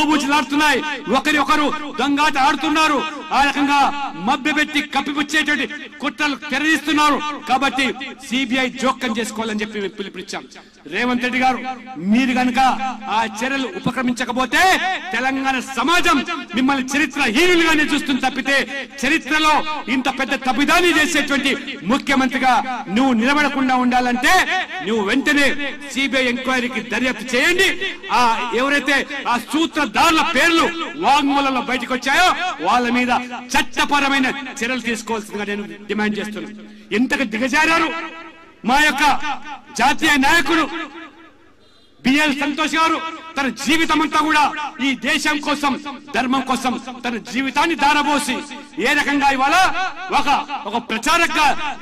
దోబూచులాడుతున్నాయి, ఒకరి ఒకరు దొంగాట ఆడుతున్నారు, ఆ రకంగా మభ్యపెట్టి కప్పిపుచ్చేటువంటి కుట్రలు తెరదీస్తున్నారు. కాబట్టి సిబిఐ జోక్యం చేసుకోవాలని చెప్పి పిలుపునిచ్చాం. రేవంత్ రెడ్డి గారు, మీరు గనుక ఆ చర్యలు ఉపక్రమించకపోతే తెలంగాణ సమాజం మిమ్మల్ని చరిత్రహీనులుగానే చూస్తుంది తప్పితే చరిత్రలో ఇంత పెద్ద తప్పిదాన్ని చేసేటువంటి ముఖ్యమంత్రిగా నువ్వు నిలబడకుండా ఉండాలంటే నువ్వు వెంటనే సిబిఐ ఎంక్వైరీకి దర్యాప్తు చేయండి. ఆ ఎవరైతే ఆ సూత్రధారుల పేర్లు వాంగ్మూలంలో బయటకు వచ్చాయో వాళ్ళ మీద చట్టపరమైన చర్యలు తీసుకోవాల్సిందిగా నేను డిమాండ్ చేస్తున్నాను. ఎంతగా దిగజారారు మా యొక్క జాతీయ నాయకుడు బిఎల్ సంతోష్ గారు. తన జీవితం అంతా కూడా ఈ దేశం కోసం, ధర్మం కోసం తన జీవితాన్ని దారబోసి ఏ రకంగా ఇవాళ ఒక ప్రచారక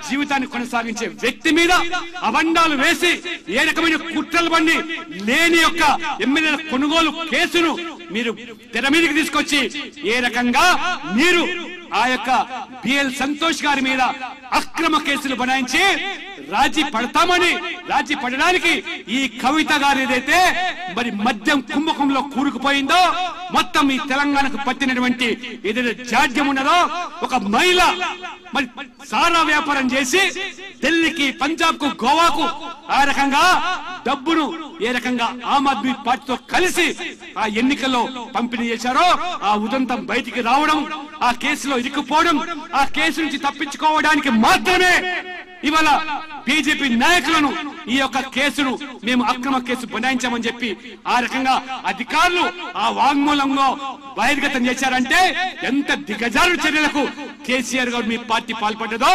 జీవితాన్ని కొనసాగించే వ్యక్తి మీద అబండాలు వేసి ఏ రకమైన కుట్రలు బండి లేని యొక్క ఎమ్మెల్యేల కొనుగోలు కేసును మీరు తెర మీదకి తీసుకొచ్చి ఏ రకంగా మీరు ఆ యొక్క బిఎల్ సంతోష్ గారి మీద అక్రమ కేసులు బనాయించి రాజీ పడడానికి ఈ కవిత గారు ఏదైతే మరి మద్యం కుంభకంలో కూరుకుపోయిందో, మొత్తం ఈ తెలంగాణకు పట్టినటువంటి ఏదైతే జాడ్యం ఉన్నదో, ఒక మహిళ మరి సారా వ్యాపారం చేసి ఢిల్లీకి, పంజాబ్ కు, గోవాకు ఆ రకంగా డబ్బును ఏ రకంగా ఆమ్ ఆద్మీ పార్టీతో కలిసి ఆ ఎన్నికల్లో పంపిణీ చేశారో ఆ ఉదంతం బయటికి రావడం, ఆ కేసులో ఇరుక్కుపోవడం, ఆ కేసు నుంచి తప్పించుకోవడానికి మాత్రమే ఇవాళ బీజేపీ నాయకులను ఈ యొక్క కేసును మేము అక్రమ కేసు బనాయించామని చెప్పి ఆ రకంగా అధికారులు ఆ వాంగ్మూలంలో బహిర్గతం చేశారంటే ఎంత దిగజారు చర్యలకు కేసీఆర్ గారు మీ పార్టీ పాల్పడ్డదో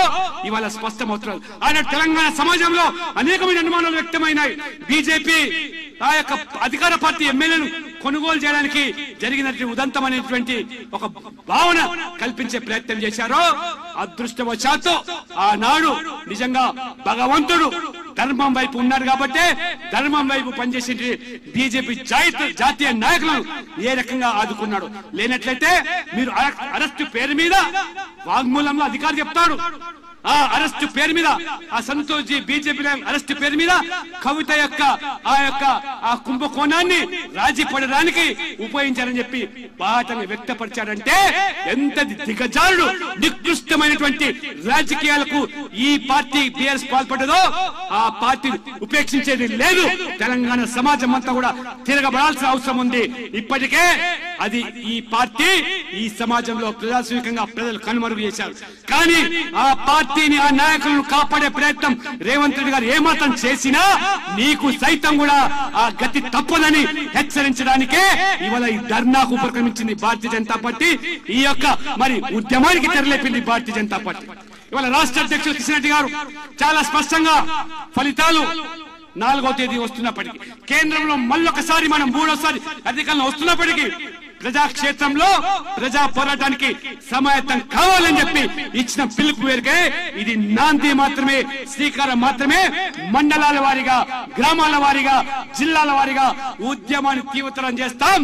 ఇవాళ స్పష్టమవుతున్నారు. ఆయన తెలంగాణ సమాజంలో అనేకమైన అనుమానాలు వ్యక్తమైనాయి. బీజేపీ ఆ యొక్క అధికార పార్టీ ఎమ్మెల్యేను కొనుగోలు చేయడానికి జరిగినటువంటి ఉదంతం అనేటువంటి ఒక భావన కల్పించే ప్రయత్నం చేశారో, అదృష్టవశాత్తు ఆనాడు నిజంగా భగవంతుడు ధర్మం వైపు ఉన్నారు కాబట్టి ధర్మం వైపు పనిచేసే బీజేపీ జాతీయ నాయకులను ఏ రకంగా ఆదుకున్నాడు. లేనట్లయితే మీరు అరెస్టు పేరు మీద వాంగ్మూలంలో అధికారి చెప్తాడు, ఆ అరెస్టు పేరు మీద ఆ సంతోష్ జీ బీజేపీ అరెస్టు పేరు మీద కవిత యొక్క ఆ కుంభకోణాన్ని రాజీ పడడానికి ఉపయోగించారని చెప్పి బాటంగా వ్యక్తపరిచాడంటే ఎంత దిగజారుడు నికృష్టమైనటువంటి రాజకీయాలకు ఈ పార్టీ బీఆర్ఎస్ పాల్పడ్డదో ఆ పార్టీ ఉపేక్షించేది లేదు. తెలంగాణ సమాజం అంతా కూడా తిరగబడాల్సిన అవసరం ఉంది. ఇప్పటికే అది ఈ పార్టీ ఈ సమాజంలో ప్రజాస్వామికంగా ప్రజలు కనుమరుగు చేశారు. కానీ ఆ పార్టీని, ఆ నాయకులను కాపాడే ప్రయత్నం రేవంత్ రెడ్డి గారు ఏమాత్రం చేసినా నీకు సైతం కూడా ఆ గతి తప్పదని హెచ్చరించడానికే ఇవాళ ఈ ధర్నాకు ఉపక్రమించింది భారతీయ జనతా పార్టీ. ఈ యొక్క మరి ఉద్యమానికి తెరలేపింది భారతీయ జనతా పార్టీ. ఇవాళ రాష్ట్ర అధ్యక్షులు కిషన్ రెడ్డి గారు చాలా స్పష్టంగా ఫలితాలు 4వ తేదీ వస్తున్నప్పటికీ, కేంద్రంలో మళ్ళొకసారి మనం 3వసారి అధికారంలో వస్తున్నప్పటికీ ప్రజాక్షేత్రంలో ప్రజా పోరాటానికి సమాయత్తం కావాలని చెప్పి ఇచ్చిన పిలుపు మేరకే ఇది నాంది మాత్రమే, శ్రీకారం మాత్రమే. మండలాల వారీగా, గ్రామాల వారీగా, జిల్లాల వారీగా ఉద్యమాన్ని తీవ్రతరం చేస్తాం.